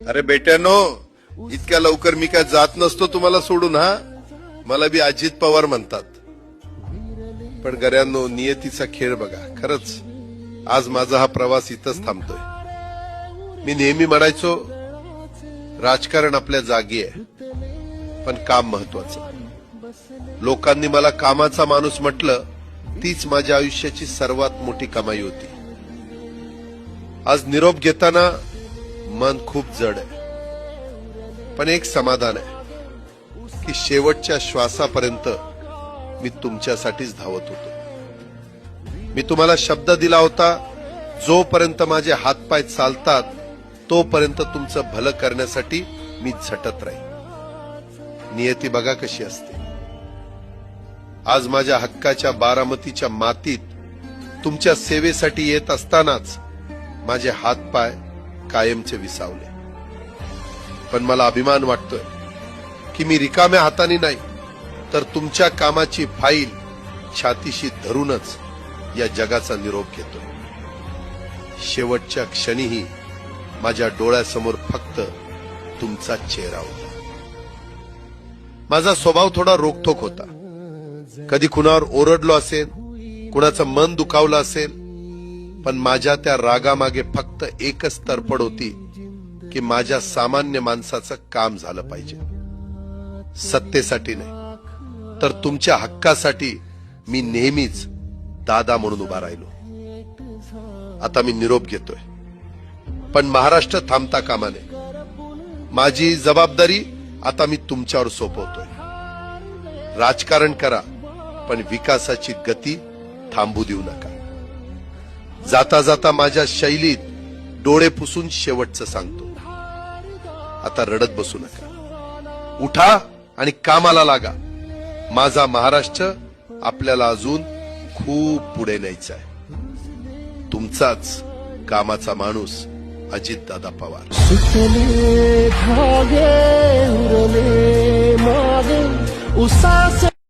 अरे बेट्यानो, इतक्या लवकर मी काय जात नसतो तुम्हाला सोडून. हा, मला बी अजित पवार म्हणतात. पण गऱ्यांनो, नियतीचा खेळ बघा. खरंच आज माझा हा प्रवास इथंच थांबतोय. मी नेहमी म्हणायचो राजकारण आपल्या जागी आहे, पण काम महत्वाचं. लोकांनी मला कामाचा माणूस म्हटलं, तीच माझ्या आयुष्याची सर्वात मोठी कमाई होती. आज निरोप घेताना मन खूप जड आहे, पण एक समाधान आहे की शेवटच्या श्वासापर्यंत मी तुमच्यासाठीच धावत होतो. मी तुम्हाला शब्द दिला होता, जोपर्यंत माझे हातपाय चालतात तोपर्यंत तुमचं भलं करण्यासाठी मी झटत राहील. नियती बघा कशी असते. आज माझ्या हक्काच्या बारामतीच्या मातीत तुमच्या सेवेसाठी येत असतानाच माझे हातपाय कायमचे विसावले. पण मला अभिमान वाटतोय की मी रिकाम्या हाताने नाही, तर तुमच्या कामाची फाईल छातीशी धरूनच या जगाचा निरोप घेतोय. शेवटच्या क्षणीही माझ्या डोळ्यासमोर फक्त तुमचा चेहरा होता. माझा स्वभाव थोडा रोखठोक होता. कधी कुणावर ओरडलो असेल, कुणाचं मन दुखावलं असेल, पण माझ्या त्या रागामागे फक्त एकच तरफड होती की माझ्या सामान्य माणसाचं काम झालं पाहिजे. सत्तेसाठी नाही, तर तुमच्या हक्कासाठी मी नेहमीच दादा म्हणून उभा राहिलो. आता मी निरोप घेतोय, पण महाराष्ट्र थांबता कामा नये. माझी जबाबदारी आता मी तुमच्यावर सोपवतोय. राजकारण करा, पण विकासाची गती थांबू देऊ नका. जाता जाता माझ्या शैलीत डोळे पुसून शेवटचं सांगतो, आता रडत बसू नका. उठा आणि कामाला लागा. माझा महाराष्ट्र आपल्याला अजून खूप पुढे न्यायचा आहे. तुमचाच कामाचा माणूस अजितदादा पवार. सुतले धागे उरले मागे उसासे